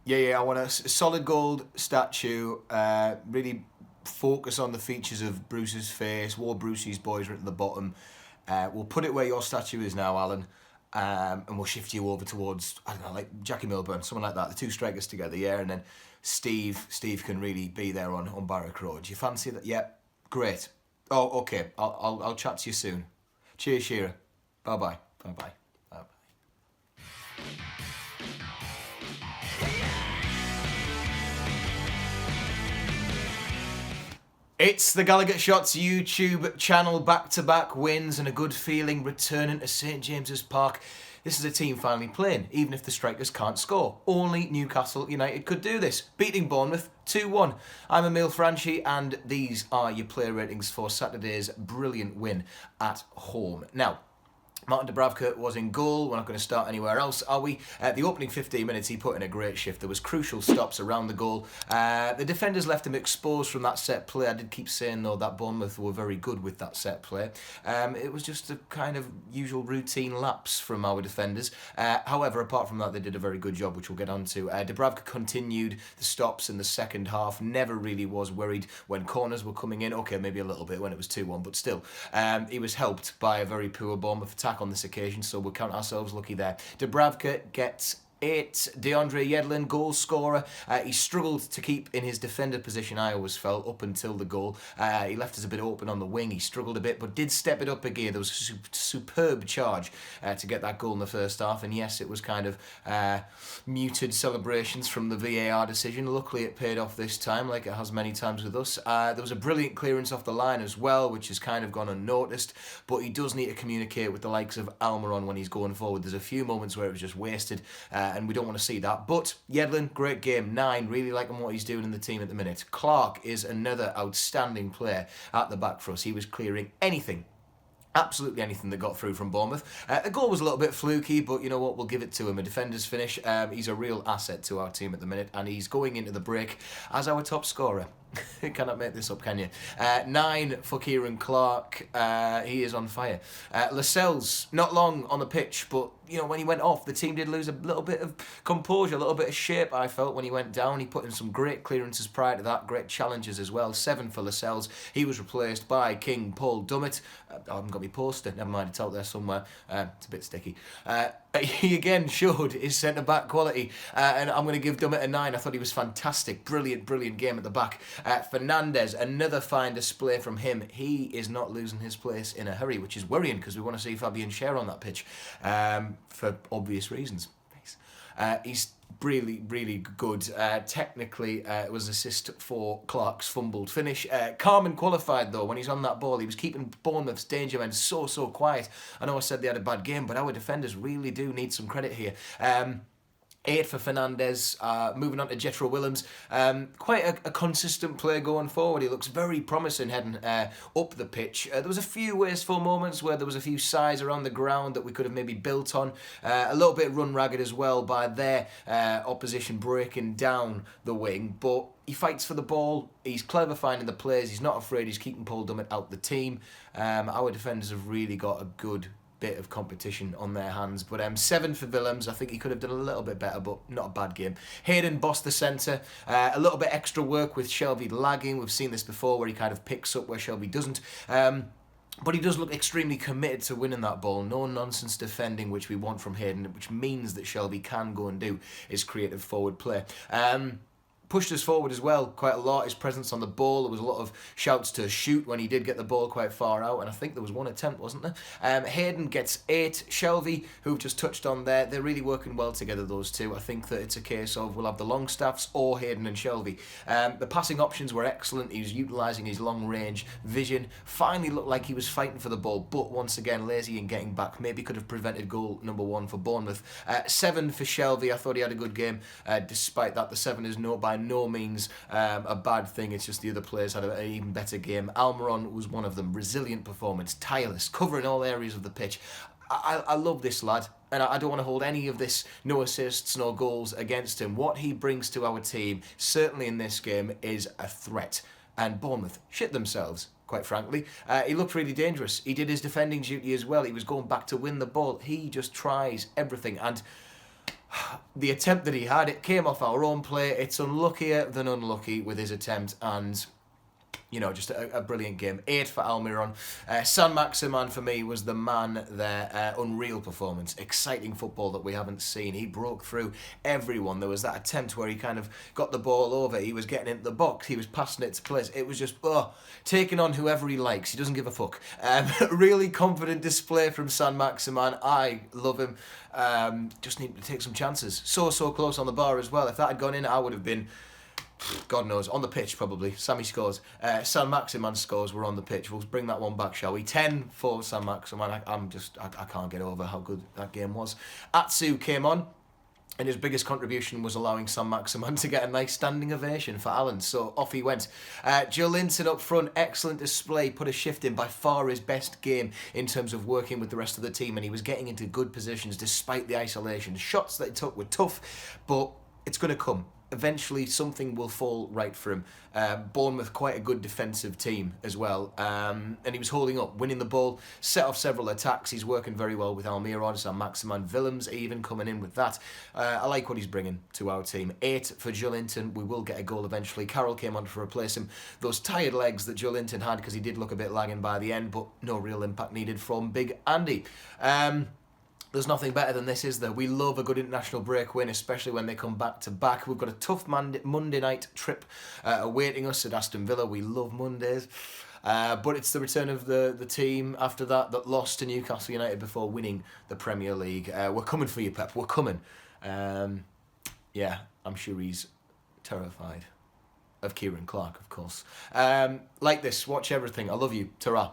Yeah, I want a solid gold statue. Really focus on the features of Bruce's face. War Brucey's boys right at the bottom. We'll put it where your statue is now, Alan. And we'll shift you over towards, I don't know, like Jackie Milburn, someone like that. The two strikers together, yeah. And then Steve can really be there on Barrack Road. Do you fancy that? Yeah, great. Oh, okay. I'll chat to you soon. Cheers, Shearer. Bye-bye. Bye-bye. Bye-bye. It's the Gallagher Shots YouTube channel, back-to-back wins and a good feeling returning to St James's Park. This is a team finally playing, even if the strikers can't score. Only Newcastle United could do this, beating Bournemouth 2-1. I'm Emil Franchi and these are your player ratings for Saturday's brilliant win at home. Now, Martin Dubravka was in goal. We're not going to start anywhere else, are we? The opening 15 minutes, he put in a great shift. There was crucial stops around the goal. The defenders left him exposed from that set play. I did keep saying, though, that Bournemouth were very good with that set play. It was just a kind of usual routine lapse from our defenders. However, apart from that, they did a very good job, which we'll get on to. Dubravka continued the stops in the second half. Never really was worried when corners were coming in. Okay, maybe a little bit when it was 2-1, but still. He was helped by a very poor Bournemouth attack on this occasion, so we'll count ourselves lucky there. Dubravka gets 8. DeAndre Yedlin, goal scorer. He struggled to keep in his defender position, I always felt, up until the goal. He left us a bit open on the wing. He struggled a bit, but did step it up a gear. There was a superb charge to get that goal in the first half, and yes, it was kind of muted celebrations from the VAR decision. Luckily, it paid off this time, like it has many times with us. There was a brilliant clearance off the line as well, which has kind of gone unnoticed, but he does need to communicate with the likes of Almiron when he's going forward. There's a few moments where it was just wasted, and we don't want to see that. But Yedlin, great game. 9, really liking what he's doing in the team at the minute. Clark is another outstanding player at the back for us. He was clearing anything, absolutely anything that got through from Bournemouth. The goal was a little bit fluky, but you know what, we'll give it to him. A defender's finish. He's a real asset to our team at the minute, and he's going into the break as our top scorer. Cannot make this up, can you? 9 for Kieran Clark. He is on fire. Lascelles, not long on the pitch, but you know, when he went off, the team did lose a little bit of composure, a little bit of shape, I felt, when he went down. He put in some great clearances prior to that, great challenges as well. 7 for Lascelles. He was replaced by King Paul Dummett. I haven't got my poster, never mind, it's out there somewhere. It's a bit sticky. He again showed his centre-back quality, and I'm going to give Dummett a 9. I thought he was fantastic. Brilliant game at the back. Fernandez, another fine display from him. He is not losing his place in a hurry, which is worrying because we want to see Fabian Schär on that pitch for obvious reasons. He's really good. Technically, it was assist for Clark's fumbled finish. Calm and qualified, though, when he's on that ball. He was keeping Bournemouth's danger men so quiet. I know I said they had a bad game, but our defenders really do need some credit here. 8 for Fernandez. Moving on to Jethro Willems. Quite a consistent player going forward. He looks very promising heading up the pitch. There was a few wasteful moments where there was a few size around the ground that we could have maybe built on. A little bit run ragged as well by their opposition breaking down the wing. But he fights for the ball. He's clever finding the players. He's not afraid. He's keeping Paul Dummett out the team. Our defenders have really got a good bit of competition on their hands, but 7 for Willems. I think he could have done a little bit better, but not a bad game. Hayden bossed the centre. A little bit extra work with Shelby lagging. We've seen this before where he kind of picks up where Shelby doesn't. But he does look extremely committed to winning that ball. No nonsense defending, which we want from Hayden, which means that Shelby can go and do his creative forward play. Pushed us forward as well quite a lot. His presence on the ball, there was a lot of shouts to shoot when he did get the ball quite far out, and I think there was one attempt, wasn't there? Hayden gets 8. Shelby, who we've just touched on there, they're really working well together, those two. I think that it's a case of we'll have the Longstaffs or Hayden and Shelby. The passing options were excellent. He was utilising his long range vision. Finally looked like he was fighting for the ball, but once again lazy in getting back. Maybe could have prevented goal number 1 for Bournemouth. 7 for Shelby. I thought he had a good game. Despite that, the 7 is by no means a bad thing. It's just the other players had an even better game. Almiron was one of them. Resilient performance, tireless, covering all areas of the pitch. I love this lad, and I don't want to hold any of this no assists, no goals against him. What he brings to our team, certainly in this game, is a threat. And Bournemouth shit themselves, quite frankly. He looked really dangerous. He did his defending duty as well. He was going back to win the ball. He just tries everything, and the attempt that he had, it came off our own play. It's unluckier than unlucky with his attempt, and you know, just a brilliant game. 8 for Almiron. Saint-Maximin for me was the man there. Unreal performance. Exciting football that we haven't seen. He broke through everyone. There was that attempt where he kind of got the ball over. He was getting into the box. He was passing it to players. It was just, taking on whoever he likes. He doesn't give a fuck. Really confident display from Saint-Maximin. I love him. Just need to take some chances. So close on the bar as well. If that had gone in, I would have been... God knows, on the pitch probably. Sammy scores. Saint-Maximin scores. We're on the pitch. We'll bring that one back, shall we? 10 for Saint-Maximin. I can't get over how good that game was. Atsu came on, and his biggest contribution was allowing Saint-Maximin to get a nice standing ovation for Alan. So off he went. Joe Linton up front, excellent display, put a shift in, by far his best game in terms of working with the rest of the team, and he was getting into good positions despite the isolation. Shots that he took were tough, but it's going to come. Eventually something will fall right for him. Bournemouth, quite a good defensive team as well, and he was holding up, winning the ball, set off several attacks. He's working very well with Almiron, Saint-Maximin, Willems even coming in with that. I like what he's bringing to our team. 8 for Joe Linton. We will get a goal eventually. Carroll came on to replace him. Those tired legs that Joe Linton had, because he did look a bit lagging by the end, but no real impact needed from Big Andy. There's nothing better than this, is there? We love a good international break win, especially when they come back to back. We've got a tough Monday night trip awaiting us at Aston Villa. We love Mondays. But it's the return of the team after that lost to Newcastle United before winning the Premier League. We're coming for you, Pep. We're coming. Yeah, I'm sure he's terrified of Kieran Clark, of course. Like this, watch everything. I love you. Ta-ra.